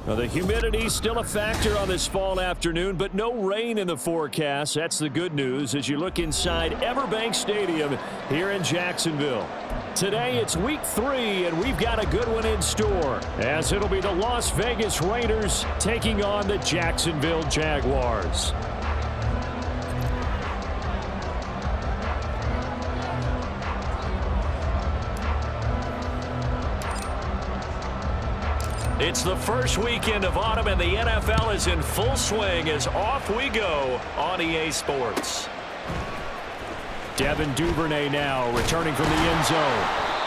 Well, the humidity still a factor on this fall afternoon, but no rain in the forecast. That's the good news as you look inside Everbank Stadium here in Jacksonville. Today it's week 3, and we've got a good one in store, as it'll be the Las Vegas Raiders taking on the Jacksonville Jaguars. It's the first weekend of autumn, and the NFL is in full swing as off we go on EA Sports. Devin Duvernay now returning from the end zone.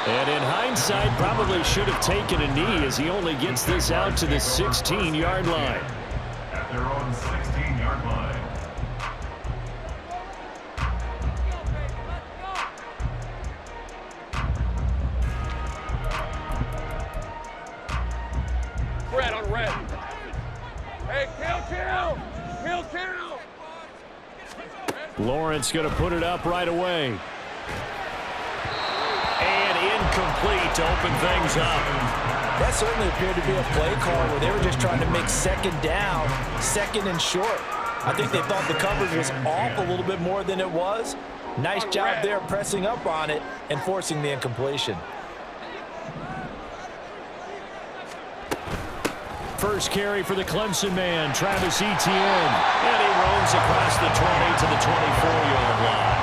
And in hindsight, probably should have taken a knee as he only gets this out to the 16-yard line. At their own 16-yard line. Red on red. Hey, kill. Lawrence going to put it up right away. And incomplete to open things up. That certainly appeared to be a play call where they were just trying to make second down, second and short. I think they thought the coverage was off a little bit more than it was. Nice job there pressing up on it and forcing the incompletion. First carry for the Clemson man, Travis Etienne. And he roams across the 20 to the 24-yard line.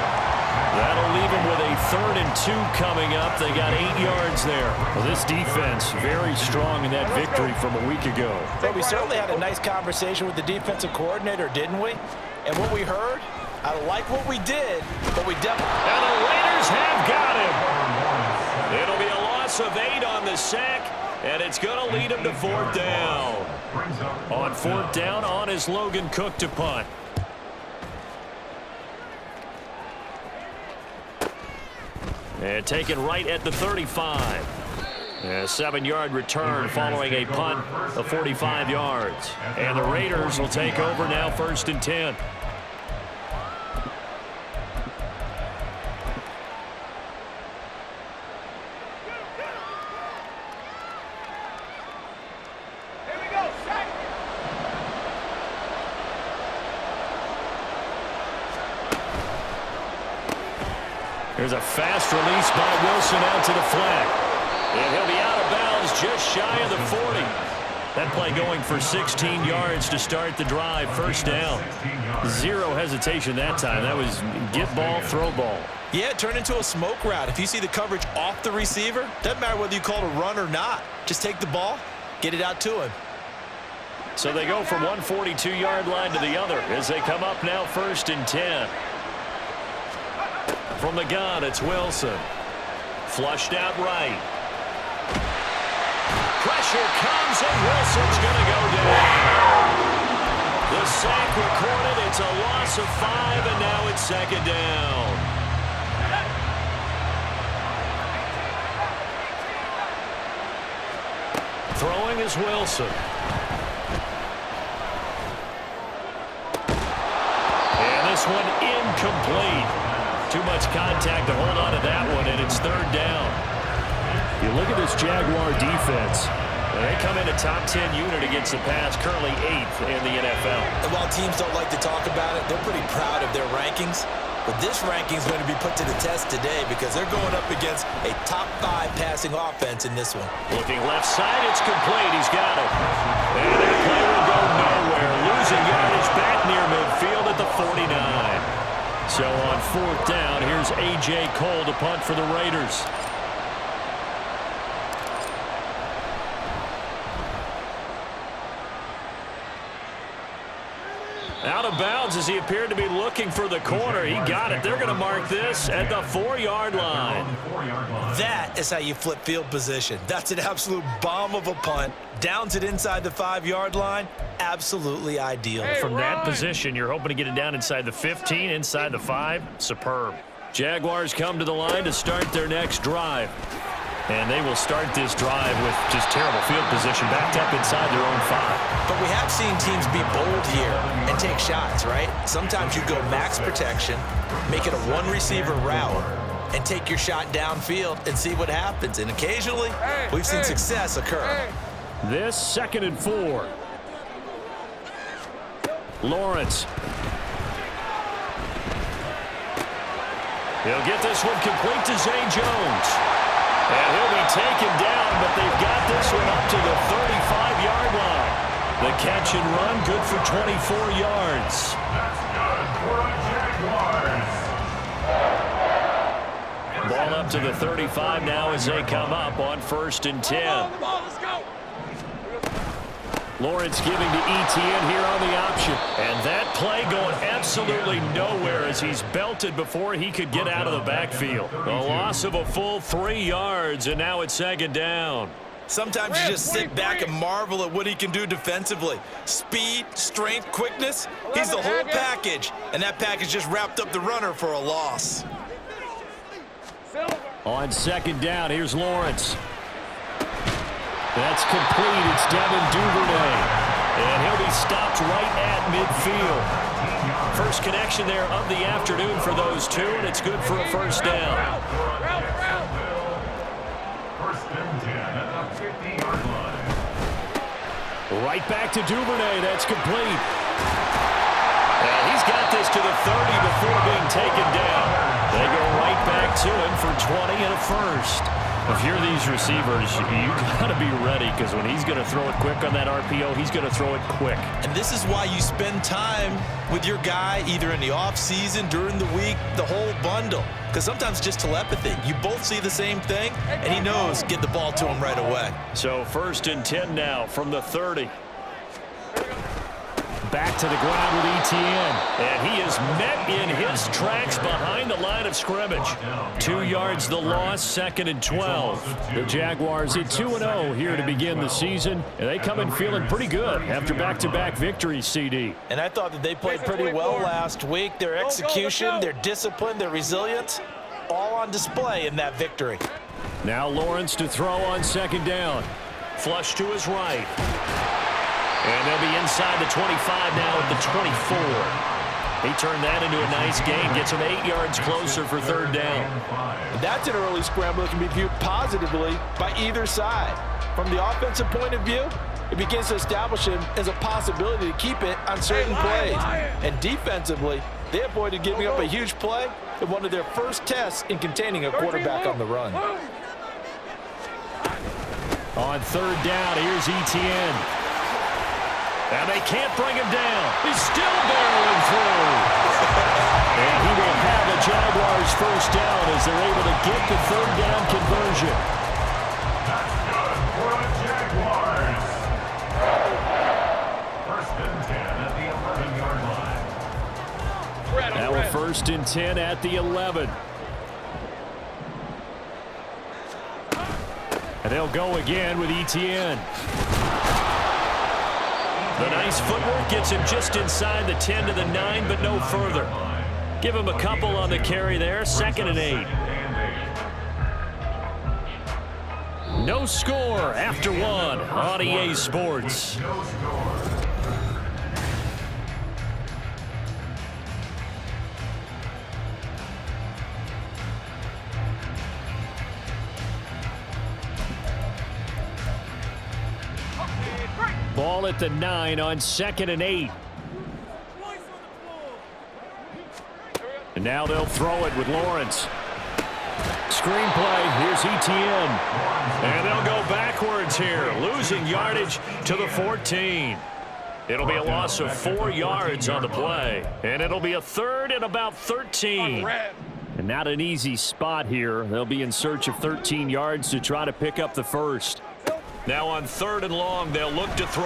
That'll leave him with a 3rd and 2 coming up. They got 8 yards there. Well, this defense very strong in that victory from a week ago. But we certainly had a nice conversation with the defensive coordinator, didn't we? And what we heard, I like what we did, but we definitely... And the Raiders have got him. It'll be a loss of 8 on the sack. And it's going to lead him to 4th down. On 4th down, on is Logan Cook to punt. And taken right at the 35. A 7-yard return following a punt of 45 yards. And the Raiders will take over now, 1st and 10. There's a fast release by Wilson out to the flat. And he'll be out of bounds just shy of the 40. That play going for 16 yards to start the drive. 1st down. Zero hesitation that time. That was get ball, throw ball. Yeah, it turned into a smoke route. If you see the coverage off the receiver, doesn't matter whether you call it a run or not. Just take the ball, get it out to him. So they go from one 42-yard line to the other as they come up now 1st and 10. From the gun, it's Wilson. Flushed out right. Pressure comes, and Wilson's going to go down. The sack recorded. It's a loss of 5, and now it's 2nd down. Throwing is Wilson. And this one incomplete. Too much contact to hold on to that one, and it's 3rd down. You look at this Jaguar defense. They come in a top 10 unit against the pass, currently 8th in the NFL. And while teams don't like to talk about it, they're pretty proud of their rankings. But this ranking is going to be put to the test today because they're going up against a top 5 passing offense in this one. Looking left side, it's complete. He's got it. And that play will go nowhere. Losing yardage back near midfield at the 49. So on 4th down, here's A.J. Cole to punt for the Raiders. Out of bounds as he appeared to be looking for the corner. He got it. They're going to mark this at the 4-yard line. That is how you flip field position. That's an absolute bomb of a punt. Downs it inside the 5-yard line. Absolutely ideal. From that position, you're hoping to get it down inside the 15, inside the 5. Superb. Jaguars come to the line to start their next drive. And they will start this drive with just terrible field position backed up inside their own 5. But we have seen teams be bold here and take shots, right? Sometimes you go max protection, make it a 1-receiver route, and take your shot downfield and see what happens. And occasionally, we've seen success occur. This 2nd and 4. Lawrence. He'll get this one complete to Zay Jones. And he'll be taken down, but they've got this one up to the 35-yard line. The catch and run, good for 24 yards. That's good for the Jaguars. Ball up to the 35 now as they come up on 1st and 10. Come on, let's go. Lawrence giving to ETN here on the option. And that play going absolutely nowhere as he's belted before he could get out of the backfield. A loss of a full 3 yards, and now it's 2nd down. Sometimes you just sit back and marvel at what he can do defensively. Speed, strength, quickness. He's the whole package. And that package just wrapped up the runner for a loss. On 2nd down, here's Lawrence. That's complete. It's Devin Duvernay. And he'll be stopped right at midfield. First connection there of the afternoon for those two, and it's good for a 1st down. 1st and 10 at the 50-yard line. Right back to Duvernay. That's complete. And he's got this to the 30 before being taken down. They go right back to him for 20 and a 1st. If you're these receivers, you got to be ready because when he's going to throw it quick on that RPO, he's going to throw it quick. And this is why you spend time with your guy either in the offseason, during the week, the whole bundle. Because sometimes just telepathy. You both see the same thing, and he knows get the ball to him right away. So 1st and 10 now from the 30. Back to the ground with ETN. And he is met in his tracks behind the line of scrimmage. 2 yards the loss, 2nd and 12. The Jaguars at 2-0 here to begin the season. And they come in feeling pretty good after back-to-back victories, CD. And I thought that they played pretty well last week. Their execution, their discipline, their resilience, all on display in that victory. Now Lawrence to throw on 2nd down. Flush to his right. And they'll be inside the 25 now at the 24. He turned that into a nice gain, gets him 8 yards closer for 3rd down. And that's an early scramble that can be viewed positively by either side. From the offensive point of view, it begins to establish him as a possibility to keep it on certain plays. And defensively, they avoided giving up a huge play in one of their first tests in containing a quarterback on the run. On 3rd down, here's ETN. And they can't bring him down. He's still barreling through. And he will have the Jaguars 1st down as they're able to get the 3rd down conversion. That's good for the Jaguars. 1st and 10 at the 11-yard line. Now a 1st and 10 at the 11. And they'll go again with ETN. The nice footwork gets him just inside the 10 to the 9, but no further. Give him a couple on the carry there, 2nd and 8. No score after 1 on EA Sports. No score. Ball at the 9 on 2nd and 8. And now they'll throw it with Lawrence. Screenplay, here's ETN. And they'll go backwards here, losing yardage to the 14. It'll be a loss of 4 yards on the play. And it'll be a 3rd and about 13. And not an easy spot here. They'll be in search of 13 yards to try to pick up the 1st. Now on 3rd and long, they'll look to throw.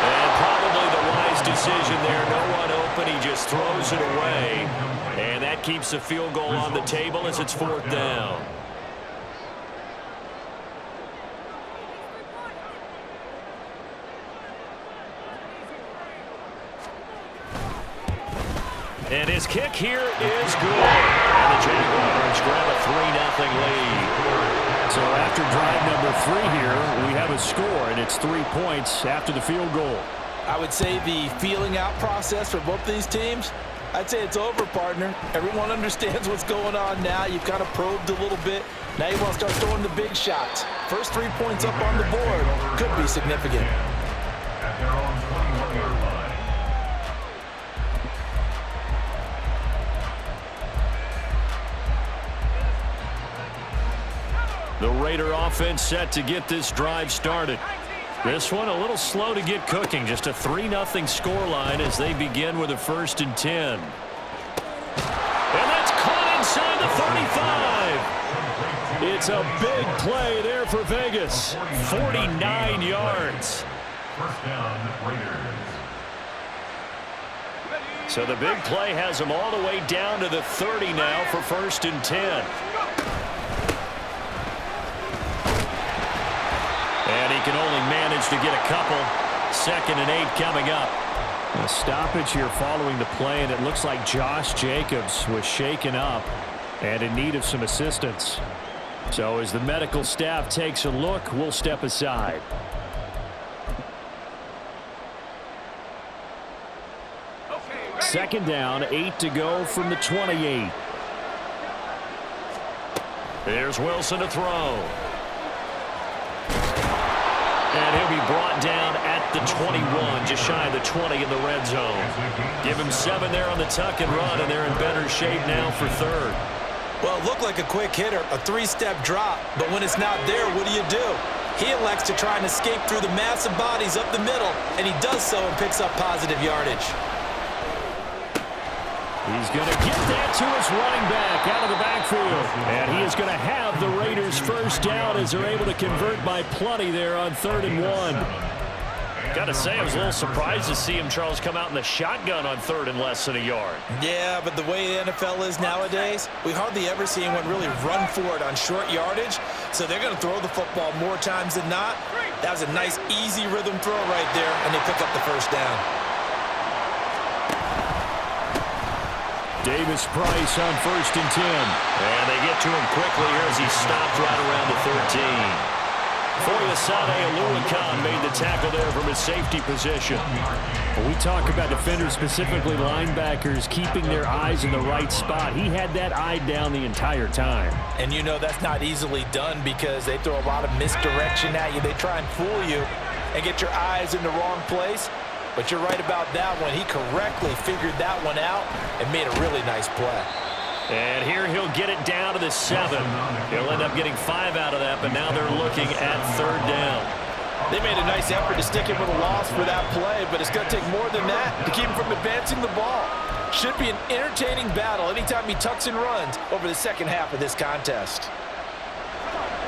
And probably the wise decision there. No one open. He just throws it away. And that keeps the field goal on the table as it's 4th down. And his kick here is good. And the Jaguars grab a 3-0 lead. So after drive number 3 here, we have a score, and it's 3 points after the field goal. I would say the feeling out process for both these teams I'd say it's over, partner. Everyone understands what's going on now. You've kind of probed a little bit. Now you want to start throwing the big shots. First 3 points up on the board could be significant. At their own 21-yard line. The Raider offense set to get this drive started. This one a little slow to get cooking. Just a 3-0 scoreline as they begin with a 1st and 10. And that's caught inside the 35. It's a big play there for Vegas. 49 yards. First down, Raiders. So the big play has them all the way down to the 30 now for 1st and 10. And he can only manage to get a couple. 2nd and 8 coming up. A stoppage here following the play, and it looks like Josh Jacobs was shaken up and in need of some assistance. So as the medical staff takes a look, we'll step aside. Second down, 8 to go from the 28. There's Wilson to throw. And he'll be brought down at the 21, just shy of the 20 in the red zone. Give him 7 there on the tuck and run, and they're in better shape now for 3rd. Well, it looked like a quick hitter, a 3-step drop, but when it's not there, what do? He elects to try and escape through the massive bodies up the middle, and he does so and picks up positive yardage. He's going to get that to his running back out of the backfield. And he is going to have the Raiders' first down as they're able to convert by plenty there on 3rd and 1. Got to say, I was a little surprised to see him, Charles, come out in the shotgun on 3rd and less than a yard. Yeah, but the way the NFL is nowadays, we hardly ever see anyone really run for it on short yardage. So they're going to throw the football more times than not. That was a nice, easy rhythm throw right there, and they pick up the first down. Davis Price on 1st and 10. And they get to him quickly here as he stopped right around the 13. Foyesade Oluwakan made the tackle there from his safety position. When we talk about defenders, specifically linebackers, keeping their eyes in the right spot, he had that eye down the entire time. And you know that's not easily done because they throw a lot of misdirection at you. They try and fool you and get your eyes in the wrong place. But you're right about that one. He correctly figured that one out and made a really nice play. And here he'll get it down to the 7. He'll end up getting 5 out of that, but now they're looking at 3rd down. They made a nice effort to stick him with a loss for that play, but it's going to take more than that to keep him from advancing the ball. Should be an entertaining battle anytime he tucks and runs over the second half of this contest.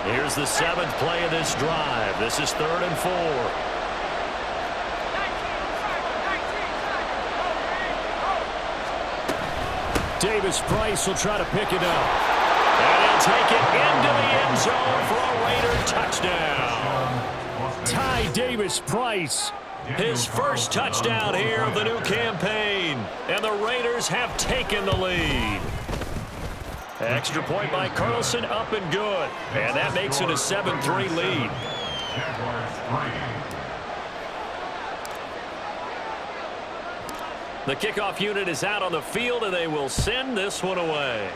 Here's the 7th play of this drive. This is 3rd and 4. Davis Price will try to pick it up. And he'll take it into the end zone for a Raider touchdown. Ty Davis Price, his first touchdown here of the new campaign. And the Raiders have taken the lead. Extra point by Carlson, up and good. And that makes it a 7-3 lead. Jaguars 3. The kickoff unit is out on the field, and they will send this one away.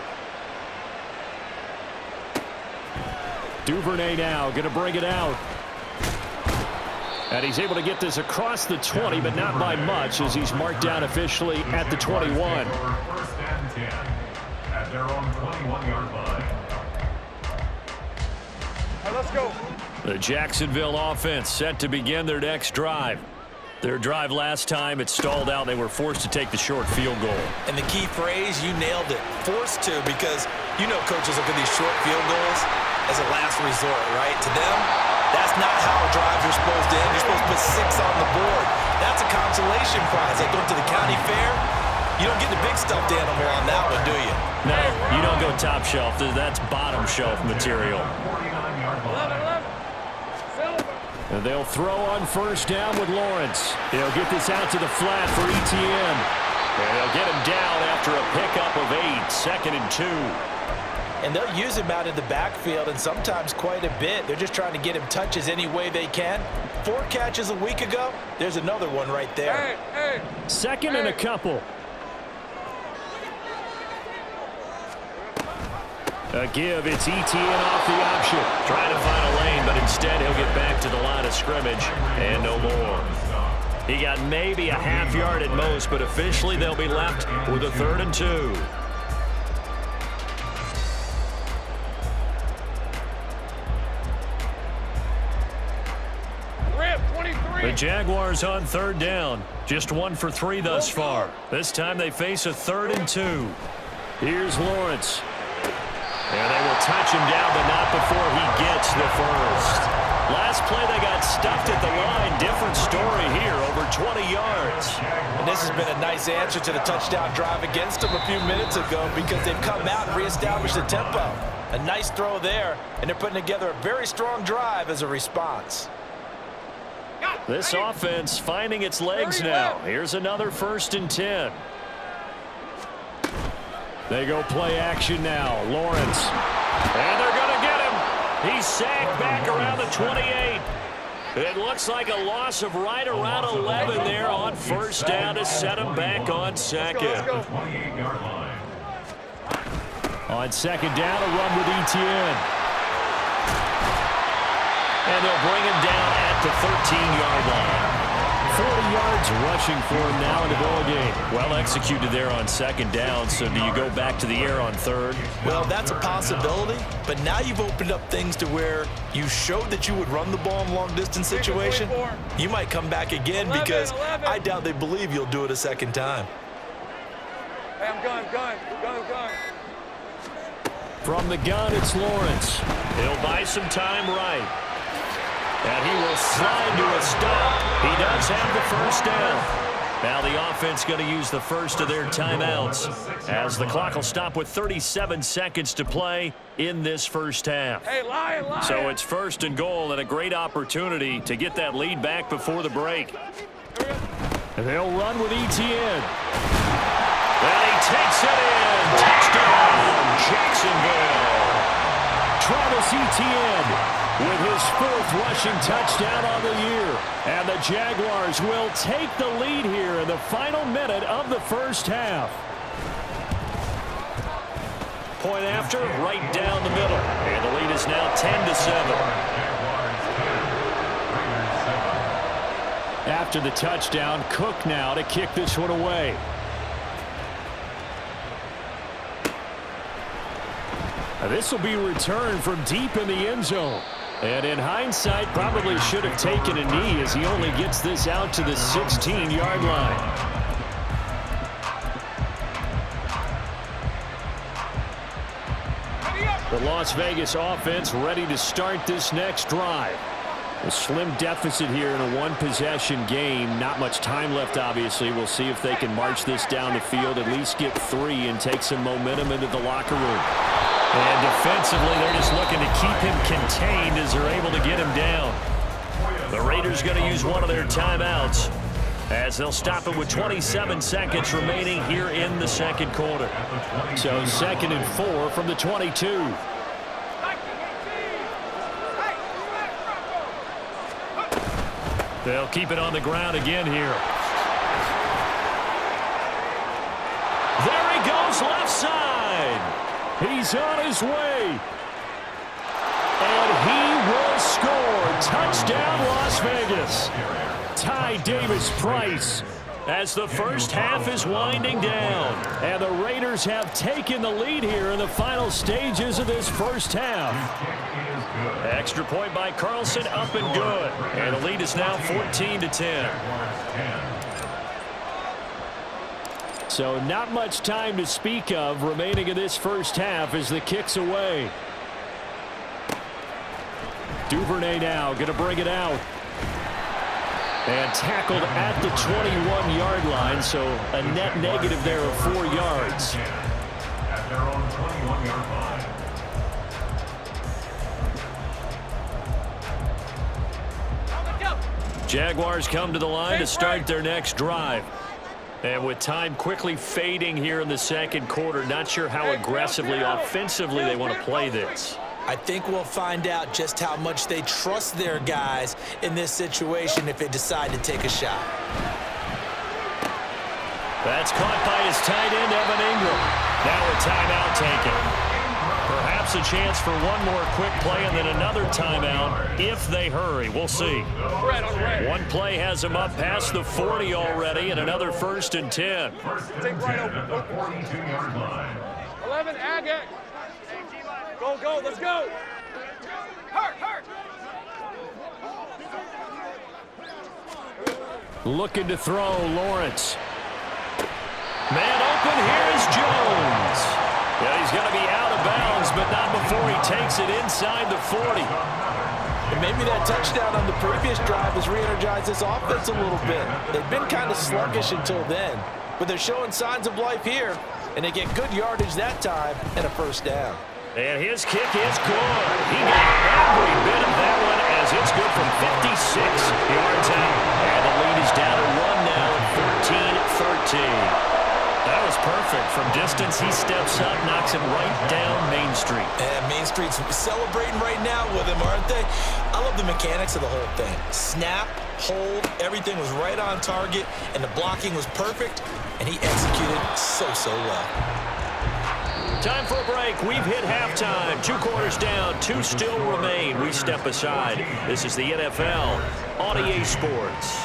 Duvernay now going to bring it out. And he's able to get this across the 20, but not by much, as he's marked down officially at the 21. 1st and 10 at their own 21-yard line. All right, let's go. The Jacksonville offense set to begin their next drive. Their drive last time, it stalled out. They were forced to take the short field goal. And the key phrase, you nailed it. Forced to, because you know coaches look at these short field goals as a last resort, right? To them, that's not how drives are supposed to end. You're supposed to put 6 on the board. That's a consolation prize. Like going to the county fair, you don't get the big stuffed animal on that one, do you? No, you don't go top shelf. That's bottom shelf material. 49-yard line. 11. And they'll throw on 1st down with Lawrence. They'll get this out to the flat for Etienne. And they'll get him down after a pickup of 8, 2nd and 2. And they'll use him out in the backfield, and sometimes quite a bit. They're just trying to get him touches any way they can. 4 catches a week ago. There's another one right there. Hey. 2nd and a couple. A give, it's ETN off the option. Trying to find a lane, but instead he'll get back to the line of scrimmage and no more. He got maybe a half yard at most, but officially they'll be left with a 3rd and 2. The Jaguars on 3rd down. Just 1 for 3 thus far. This time they face a 3rd and 2. Here's Lawrence. And they will touch him down, but not before he gets the first. Last play they got stuffed at the line. Different story here, over 20 yards. And this has been a nice answer to the touchdown drive against them a few minutes ago because they've come out and reestablished the tempo. A nice throw there, and they're putting together a very strong drive as a response. This offense finding its legs now. Here's another 1st and 10. They go play action now. Lawrence. And they're going to get him. He's sacked back around the 28. It looks like a loss of right around 11 there on 1st down to set him back on 2nd. On 2nd down, a run with ETN. And they'll bring him down at the 13-yard line. 40 yards rushing for him now in the ball game. Well executed there on 2nd down, so do you go back to the air on 3rd? Well, that's a possibility, but now you've opened up things to where you showed that you would run the ball in long-distance situation. You might come back again because I doubt they believe you'll do it a 2nd time. Hey, I'm gun. From the gun, it's Lawrence. He'll buy some time right. And he will slide to a stop. He does have the 1st down. Now the offense going to use the first of their timeouts as the clock will stop with 37 seconds to play in this first half. Hey, lion. So it's 1st and goal and a great opportunity to get that lead back before the break. And they'll run with ETN. And he takes it in. Touchdown, Jacksonville. Travis Etienne with his 4th rushing touchdown on the year. And the Jaguars will take the lead here in the final minute of the first half. Point after, right down the middle. And the lead is now 10-7. After the touchdown, Cook now to kick this one away. This will be returned from deep in the end zone. And in hindsight, probably should have taken a knee as he only gets this out to the 16-yard line. The Las Vegas offense ready to start this next drive. A slim deficit here in a 1-possession game. Not much time left, obviously. We'll see if they can march this down the field, at least get 3 and take some momentum into the locker room. And defensively, they're just looking to keep him contained as they're able to get him down. The Raiders going to use one of their timeouts as they'll stop it with 27 seconds remaining here in the second quarter. So 2nd and 4 from the 22. They'll keep it on the ground again here. There he goes, left side. He's on his way. And he will score. Touchdown, Las Vegas. Ty Davis-Price as the first half is winding down. And the Raiders have taken the lead here in the final stages of this first half. Extra point by Carlson, up and good. And the lead is now 14-10. So not much time to speak of remaining in this first half as the kick's away. Duvernay now going to bring it out. And tackled at the 21-yard line, so a net negative there of 4 yards. At their own 21-yard line. Jaguars come to the line to start their next drive. And with time quickly fading here in the second quarter, not sure how aggressively, offensively they want to play this. I think we'll find out just how much they trust their guys in this situation if they decide to take a shot. That's caught by his tight end, Evan Ingram. Now a timeout taken. Perhaps perhaps a chance for one more quick play and then another timeout if they hurry. We'll see. One play has them up past the 40 already, and another 1st and 10. Take right over. 42-yard line. 11, Agate. Go, let's go. Hurt. Looking to throw, Lawrence. Man open, here is Jones. Yeah, he's going to be out of bounds, but not before he takes it inside the 40. And maybe that touchdown on the previous drive has re-energized this offense a little bit. They've been kind of sluggish until then, but they're showing signs of life here, and they get good yardage that time and a 1st down. And his kick is good. He got every bit of that one as it's good from 56 yards out. And the lead is down to 1 now at 14-13. That was perfect. From distance, he steps up, knocks him right down Main Street. And Main Street's celebrating right now with him, aren't they? I love the mechanics of the whole thing. Snap, hold, everything was right on target, and the blocking was perfect, and he executed so well. Time for a break. We've hit halftime. 2 quarters down, 2 still remain. We step aside. This is the NFL on EA Sports.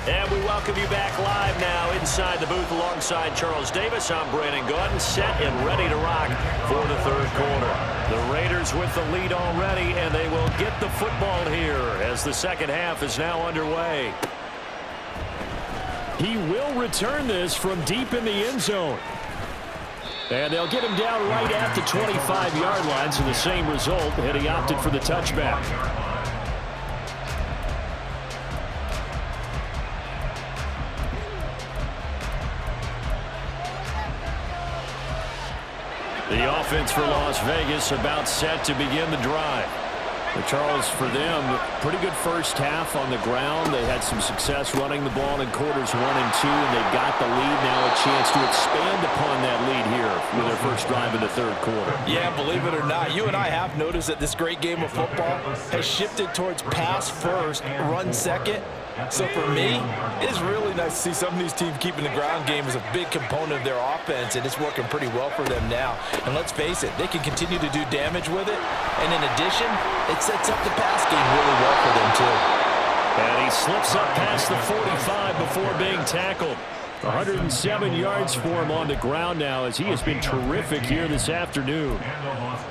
And we welcome you back live now inside the booth alongside Charles Davis. I'm Brandon Gordon, set and ready to rock for the 3rd quarter. The Raiders with the lead already, and they will get the football here as the 2nd half is now underway. He will return this from deep in the end zone. And they'll get him down right at the 25-yard line, so the same result, and he opted for the touchback. The offense for Las Vegas about set to begin the drive. But Charles, for them, pretty good first half on the ground. They had some success running the ball in quarters 1 and 2, and they've got the lead now, a chance to expand upon that lead here with their first drive in the 3rd quarter. Yeah, believe it or not, you and I have noticed that this great game of football has shifted towards pass first, run second. So for me, it is really nice to see some of these teams keeping the ground game as a big component of their offense, and it's working pretty well for them now. And let's face it, they can continue to do damage with it. And in addition, it sets up the pass game really well for them too. And he slips up past the 45 before being tackled. 107 yards for him on the ground now as he has been terrific here this afternoon.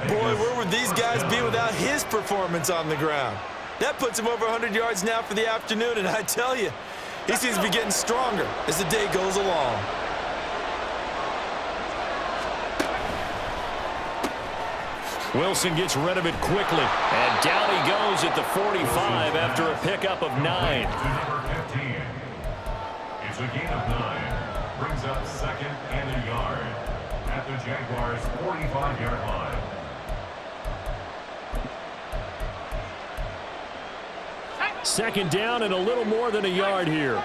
Boy, where would these guys be without his performance on the ground? That puts him over 100 yards now for the afternoon, and I tell you, he seems to be getting stronger as the day goes along. Wilson gets rid of it quickly, and down he goes at the 45 after a pickup of 9. Number 15. It's a gain of 9. Brings up 2nd and a yard at the Jaguars' 45-yard line. Second down and a little more than a yard here.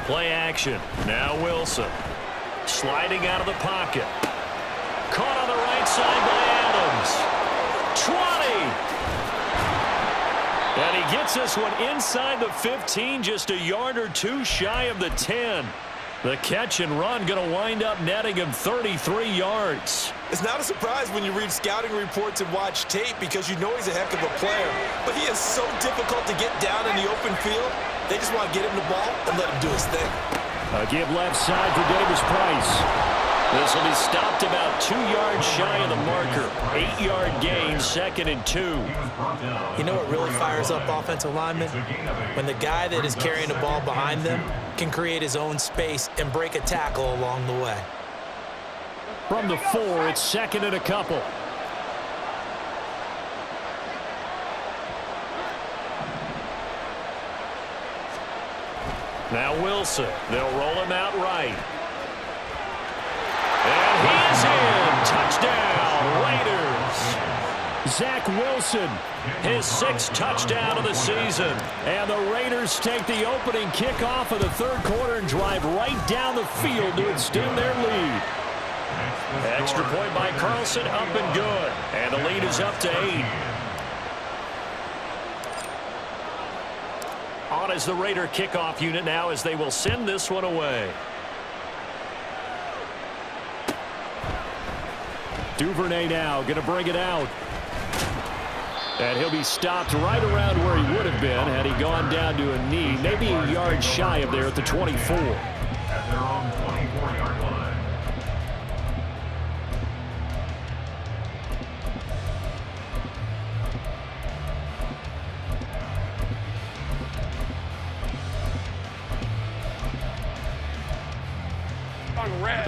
Play action. Now Wilson. Sliding out of the pocket. Caught on the right side by Adams. 20. And he gets this one inside the 15, just a yard or 2 shy of the 10. The catch and run going to wind up netting him 33 yards. It's not a surprise when you read scouting reports and watch tape because you know he's a heck of a player. But he is so difficult to get down in the open field. They just want to get him the ball and let him do his thing. A give left side for Davis Price. This will be stopped about 2 yards shy of the marker. 8-yard gain, 2nd and 2. You know what really fires up offensive linemen? When the guy that is carrying the ball behind them can create his own space and break a tackle along the way. From the 4, it's 2nd and a couple. Now Wilson. They'll roll him out right. And he is in. Touchdown, Raiders. Zach Wilson. His 6th touchdown of the season. And the Raiders take the opening kickoff of the third quarter and drive right down the field to extend their lead. Extra point by Carlson, up and good. And the lead is up to 8. On as the Raider kickoff unit now as they will send this one away. Duvernay now going to bring it out. And he'll be stopped right around where he would have been had he gone down to a knee, maybe a yard shy of there at the 24. At their own 24-yard line.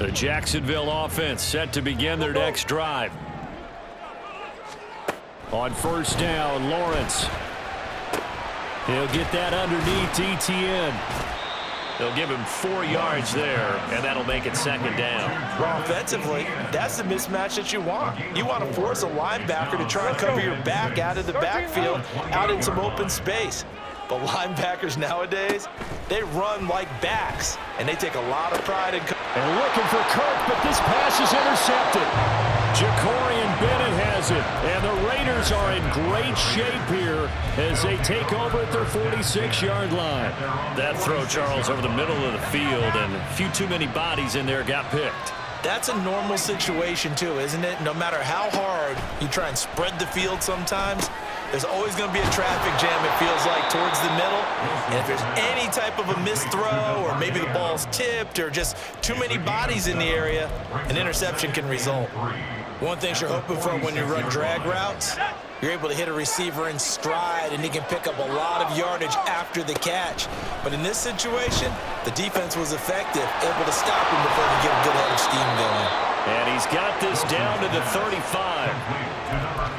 The Jacksonville offense set to begin their next drive. On first down, Lawrence. He'll get that underneath ETN. They'll give him 4 yards there, and that'll make it 2nd down. Well, offensively, that's the mismatch that you want. You want to force a linebacker to try and cover your back out of the backfield, out in some open space. But linebackers nowadays, they run like backs, and they take a lot of pride in. And looking for Kirk, but this pass is intercepted. Jacorian Bennett has it, and the Raiders are in great shape here as they take over at their 46-yard line. That throw, Charles, over the middle of the field, and a few too many bodies in there got picked. That's a normal situation, too, isn't it? No matter how hard you try and spread the field sometimes, there's always going to be a traffic jam, it feels like, towards the middle. And if there's any type of a missed throw or maybe the ball's tipped or just too many bodies in the area, an interception can result. One thing you're hoping for when you run drag routes, you're able to hit a receiver in stride and he can pick up a lot of yardage after the catch. But in this situation, the defense was effective, able to stop him before he get a good head of steam going. And he's got this down to the 35.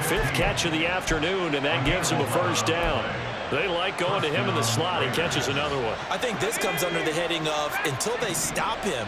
5th catch of the afternoon, and that gives him a first down. They like going to him in the slot. He catches another one. I think this comes under the heading of until they stop him,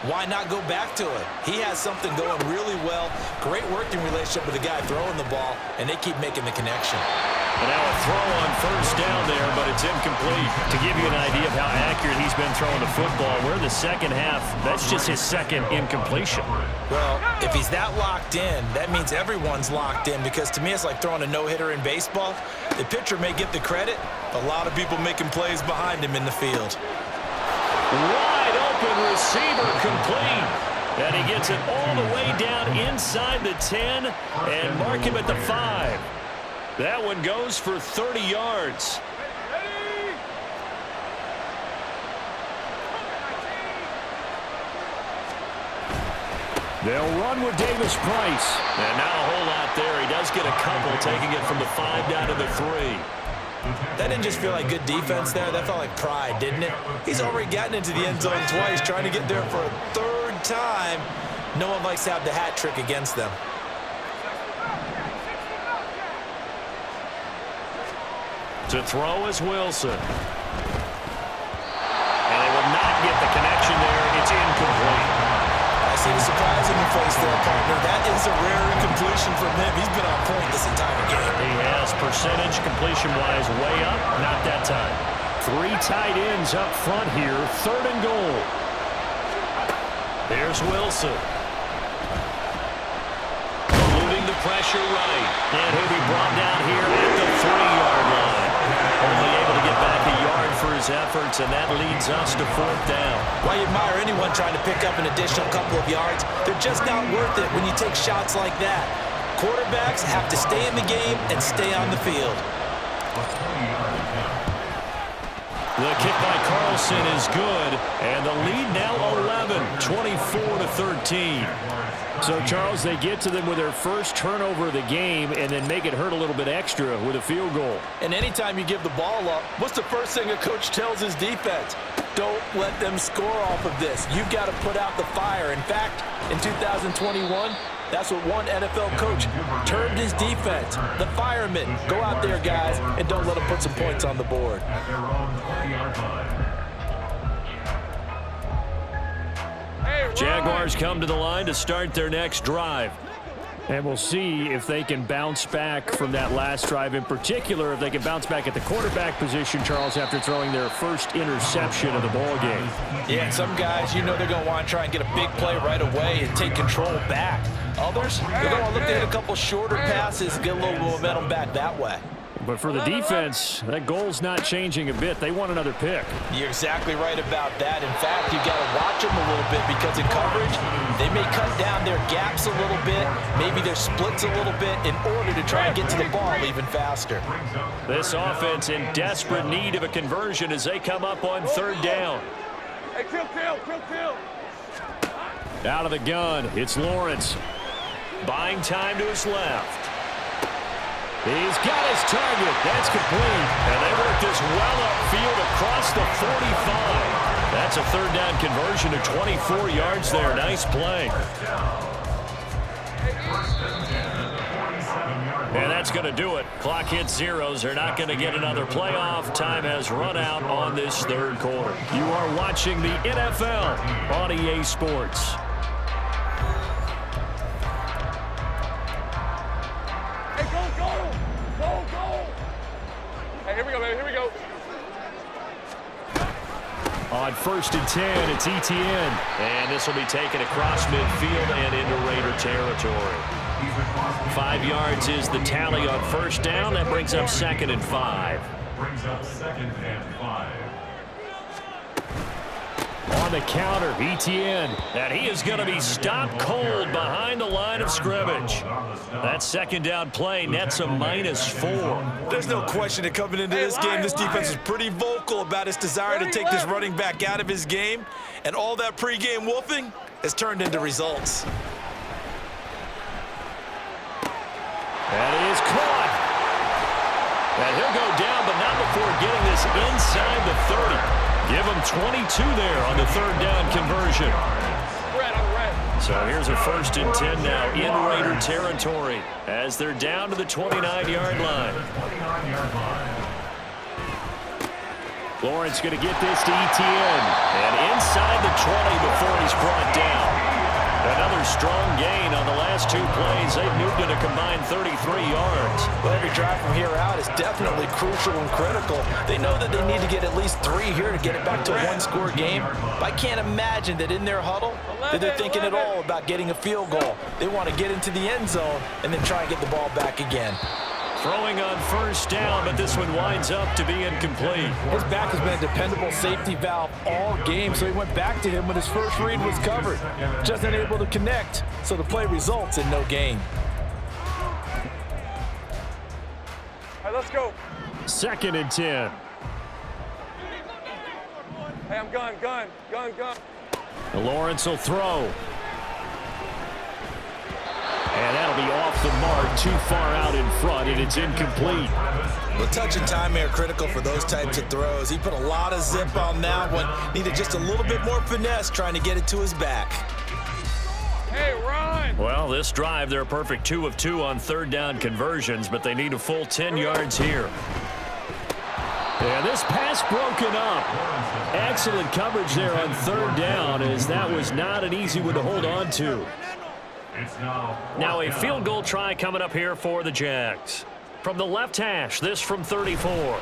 why not go back to it? He has something going really well. Great working relationship with the guy throwing the ball, and they keep making the connection. And now a throw on first down there, but it's incomplete. To give you an idea of how accurate he's been throwing the football, we're in the second half. That's just his 2nd incompletion. Well, if he's that locked in, that means everyone's locked in, because to me it's like throwing a no-hitter in baseball. The pitcher may get the credit, but a lot of people making plays behind him in the field. Wide open receiver complete. And he gets it all the way down inside the 10 and mark him at the 5. That one goes for 30 yards. They'll run with Davis Price. And not a whole lot there. He does get a couple, taking it from the 5 down to the 3. That didn't just feel like good defense there. That felt like pride, didn't it? He's already gotten into the end zone twice, trying to get there for a 3rd time. No one likes to have the hat trick against them. To throw is Wilson. And they will not get the connection there. It's incomplete. I see the surprise in your face there, partner. That is a rare incompletion from him. He's been on point this entire game. He has percentage completion-wise way up. Not that time. 3 tight ends up front here. 3rd and goal. There's Wilson. Eluding the pressure right. And he'll be brought down here at the 3-yard line. Only able to get back a yard for his efforts, and that leads us to 4th down. Why you admire anyone trying to pick up an additional couple of yards? They're just not worth it when you take shots like that. Quarterbacks have to stay in the game and stay on the field. The kick by Carlson is good, and the lead now 11, 24-13. So, Charles, they get to them with their first turnover of the game and then make it hurt a little bit extra with a field goal. And anytime you give the ball up, what's the first thing a coach tells his defense? Don't let them score off of this. You've got to put out the fire. In fact, in 2021, that's what one NFL coach termed his defense, the firemen. Go out there, guys, and don't let them put some points on the board. At their own 20-yard line. Jaguars come to the line to start their next drive. And we'll see if they can bounce back from that last drive, in particular, if they can bounce back at the quarterback position, Charles, after throwing their first interception of the ball game. Yeah, some guys, you know they're going to want to try and get a big play right away and take control back. Others, they're going to look to hit a couple shorter passes and get a little momentum back that way. But for the defense, that goal's not changing a bit. They want another pick. You're exactly right about that. In fact, you've got to watch them a little bit because in coverage, they may cut down their gaps a little bit, maybe their splits a little bit in order to try and get to the ball even faster. This offense in desperate need of a conversion as they come up on third down. Hey, kill. Out of the gun, it's Lawrence. Buying time to his left. He's got his target. That's complete. And they work this well upfield across the 45. That's a third down conversion to 24 yards there. Nice play. And that's going to do it. Clock hits zeros. They're not going to get another playoff. Time has run out on this third quarter. You are watching the NFL on EA Sports. Here we go, baby. Here we go. On 1st and 10, it's Etienne. And this will be taken across midfield and into Raider territory. 5 yards is the tally on first down. That brings up 2nd and 5. On the counter, Etienne. And he is going to be stopped cold behind the line of scrimmage. That second down play nets a -4. There's no question that coming into this game, this defense is pretty vocal about its desire to take this running back out of his game, and all that pregame wolfing has turned into results. That is caught. And he'll go down, but not before getting this inside the 30. Give him 22 there on the third down conversion. So here's a 1st and 10 now in Raider territory as they're down to the 29-yard line. Lawrence going to get this to Etienne. And inside the 20 before he's brought down. Another strong gain on the last 2 plays. They've moved it a combined 33 yards. Well, every drive from here out is definitely crucial and critical. They know that they need to get at least 3 here to get it back to a one-score game. But I can't imagine that in their huddle that they're thinking at all about getting a field goal. They want to get into the end zone and then try and get the ball back again. Throwing on first down, but this one winds up to be incomplete. His back has been a dependable safety valve all game, so he went back to him when his first read was covered. Just unable to connect, so the play results in no gain. All right, let's go. 2nd and 10. Hey, I'm gun. Lawrence will throw. And that'll be off the mark, too far out in front, and it's incomplete. The touch and time are critical for those types of throws. He put a lot of zip on that one. Needed just a little bit more finesse trying to get it to his back. Hey, run! Well, this drive, they're a perfect 2 of 2 on third down conversions, but they need a full 10 yards here. And this pass broken up. Excellent coverage there on third down, as that was not an easy one to hold on to. Now a field goal try coming up here for the Jags. From the left hash, this from 34.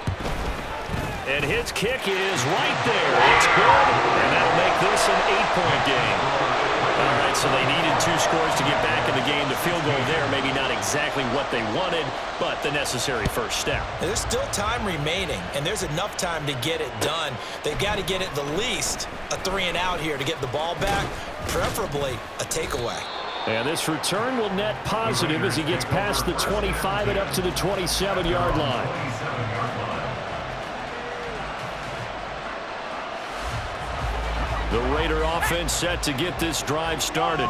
And his kick is right there. It's good, and that'll make this an 8-point game. All right, so they needed 2 scores to get back in the game. The field goal there, maybe not exactly what they wanted, but the necessary first step. There's still time remaining, and there's enough time to get it done. They've got to get at the least a 3-and-out here to get the ball back, preferably a takeaway. And this return will net positive as he gets past the 25 and up to the 27-yard line. The Raider offense set to get this drive started.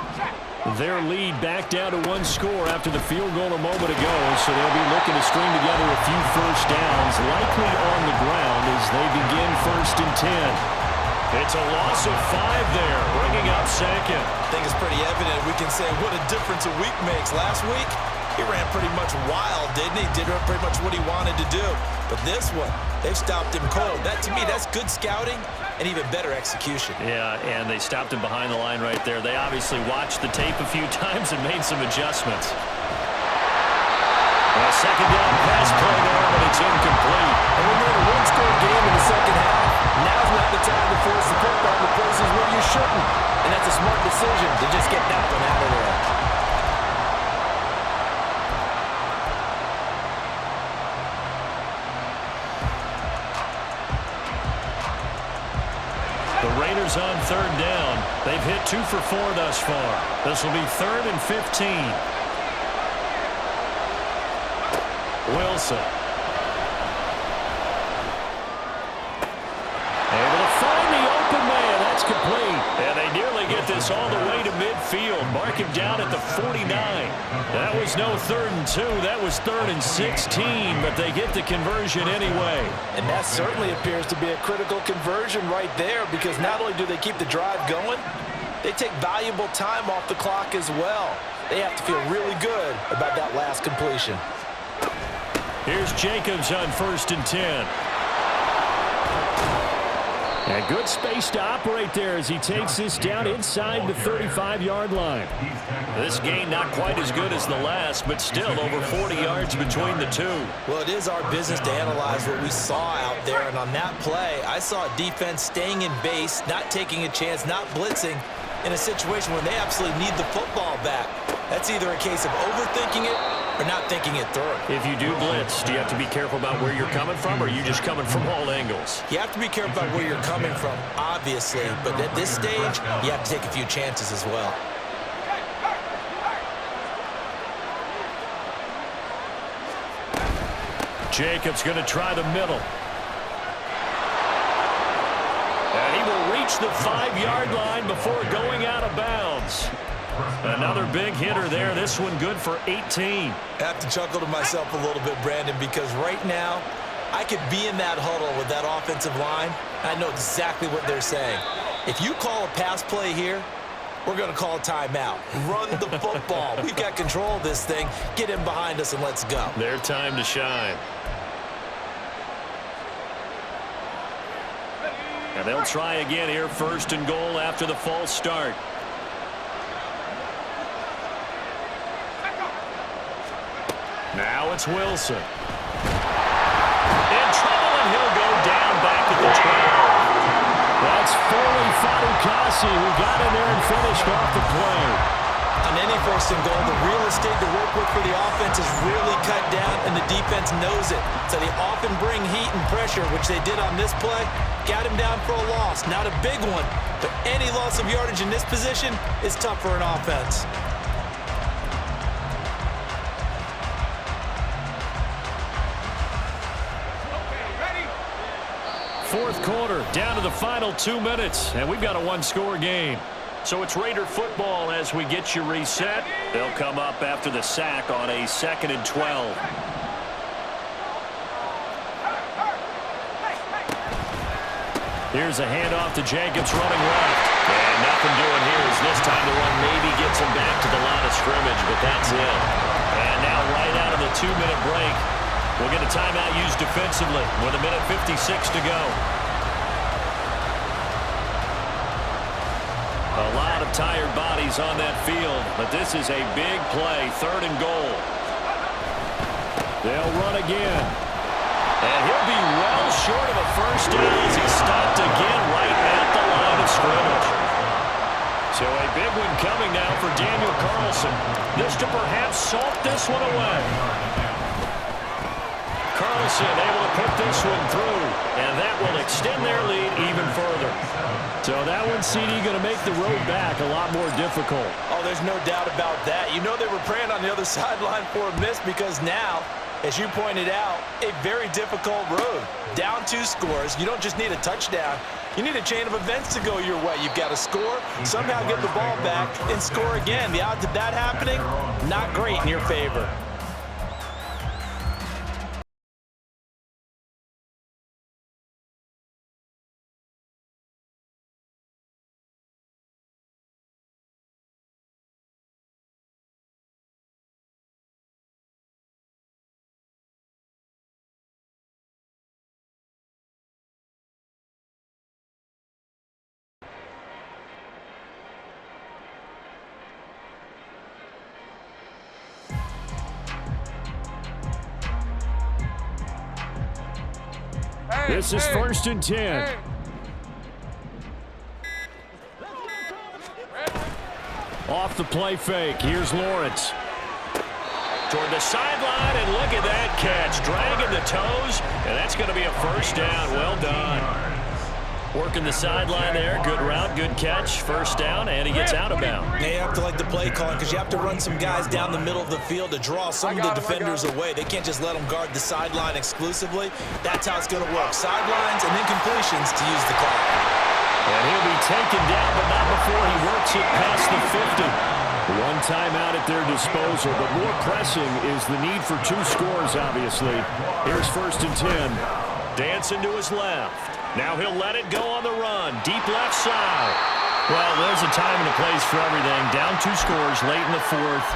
Their lead back down to 1 score after the field goal a moment ago, so they'll be looking to string together a few first downs, likely on the ground as they begin 1st and 10. It's a loss of 5 there, bringing up 2nd. I think it's pretty evident we can say what a difference a week makes. Last week, he ran pretty much wild, didn't he? Did pretty much what he wanted to do. But this one, they've stopped him cold. That, to me, that's good scouting and even better execution. Yeah, and they stopped him behind the line right there. They obviously watched the tape a few times and made some adjustments. Well, second down pass play there, but it's incomplete. And when you're in a one-score game in the second half, now's not the time to force the football to places where you shouldn't. And that's a smart decision to just get that one out of there. The Raiders on third down. They've hit 2 for 4 thus far. This will be 3rd and 15. Wilson. Able to find the open man. That's complete. And they nearly get this all the way to midfield. Mark him down at the 49. That was no 3rd and 2. That was 3rd and 16, but they get the conversion anyway. And that certainly appears to be a critical conversion right there, because not only do they keep the drive going, they take valuable time off the clock as well. They have to feel really good about that last completion. Here's Jacobs on 1st and 10. And good space to operate there as he takes this down inside the 35-yard line. This gain not quite as good as the last, but still over 40 yards between the two. Well, it is our business to analyze what we saw out there, and on that play, I saw a defense staying in base, not taking a chance, not blitzing, in a situation where they absolutely need the football back. That's either a case of overthinking it or not thinking it through. If you do blitz, do you have to be careful about where you're coming from, or are you just coming from all angles? You have to be careful about where you're coming from, obviously, but at this stage, you have to take a few chances as well. Jacobs going to try the middle. And he will reach the 5-yard line before going out of bounds. Another big hitter there. This one good for 18. I have to chuckle to myself a little bit, Brandon, because right now, I could be in that huddle with that offensive line. I know exactly what they're saying. If you call a pass play here, we're going to call a timeout. Run the football. We've got control of this thing. Get in behind us and let's go. Their time to shine. And they'll try again here, 1st and goal after the false start. Now it's Wilson. In trouble, and he'll go down back at the 12. That's Foley Fatukasi who got in there and finished off the play. On any 1st and goal, the real estate to work with for the offense is really cut down, and the defense knows it. So they often bring heat and pressure, which they did on this play. Got him down for a loss. Not a big one, but any loss of yardage in this position is tough for an offense. 4th quarter, down to the final 2 minutes, and we've got a 1-score game. So it's Raider football as we get you reset. They'll come up after the sack on a 2nd and 12. Here's a handoff to Jacobs running left. And nothing doing here as this time the run maybe gets him back to the line of scrimmage, but that's it. And now right out of the 2-minute break, we'll get a timeout used defensively with 1:56 to go. A lot of tired bodies on that field, but this is a big play, 3rd and goal. They'll run again. And he'll be well short of a first down as he's stopped again right at the line of scrimmage. So a big one coming now for Daniel Carlson. This to perhaps salt this one away. Carlson able to put this one through, and that will extend their lead even further. So that one, CD, going to make the road back a lot more difficult. Oh, there's no doubt about that. You know they were praying on the other sideline for a miss, because now, as you pointed out, a very difficult road. Down 2 scores. You don't just need a touchdown. You need a chain of events to go your way. You've got to score, somehow get the ball back, and score again. The odds of that happening, not great in your favor. This is 1st and 10. Hey. Off the play fake. Here's Lawrence. Toward the sideline, and look at that catch. Dragging the toes, and that's going to be a first down. Well done. Working the sideline there. Good route, good catch. First down, and he gets out of bounds. They have to like the play calling because you have to run some guys down the middle of the field to draw some of the defenders away. They can't just let them guard the sideline exclusively. That's how it's going to work. Sidelines and then completions to use the clock. And he'll be taken down, but not before he works it past the 50. One timeout at their disposal, but more pressing is the need for 2 scores, obviously. Here's 1st and 10. Dancing to his left. Now he'll let it go on the run. Deep left side. Well, there's a time and a place for everything. Down 2 scores late in the 4th.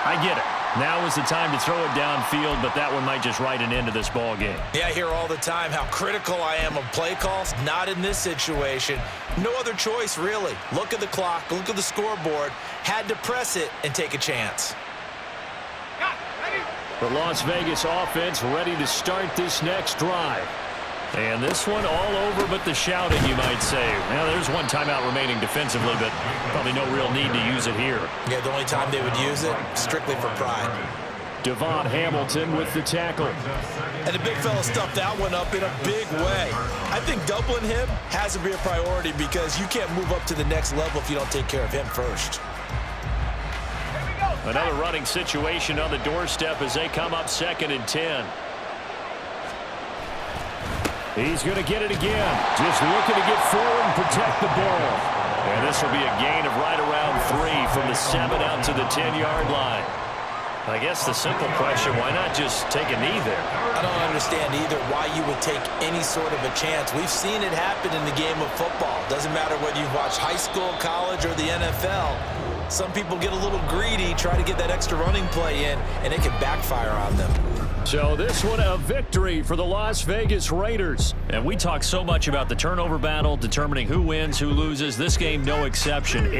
I get it. Now is the time to throw it downfield, but that one might just write an end to this ball game. Yeah, I hear all the time how critical I am of play calls. Not in this situation. No other choice, really. Look at the clock. Look at the scoreboard. Had to press it and take a chance. The Las Vegas offense ready to start this next drive. And this one all over but the shouting, you might say. Well, there's one timeout remaining defensively, but probably no real need to use it here. Yeah, the only time they would use it, strictly for pride. Devon Hamilton with the tackle. And the big fella stuffed that one up in a big way. I think doubling him has to be a priority because you can't move up to the next level if you don't take care of him first. Another running situation on the doorstep as they come up 2nd and 10. He's going to get it again. Just looking to get forward and protect the ball. And this will be a gain of right around 3 from the 7 out to the 10-yard line. I guess the simple question, why not just take a knee there? I don't understand either why you would take any sort of a chance. We've seen it happen in the game of football. Doesn't matter whether you've watched high school, college, or the NFL. Some people get a little greedy, try to get that extra running play in, and it can backfire on them. So this one a victory for the Las Vegas Raiders. And we talk so much about the turnover battle, determining who wins, who loses. This game, no exception.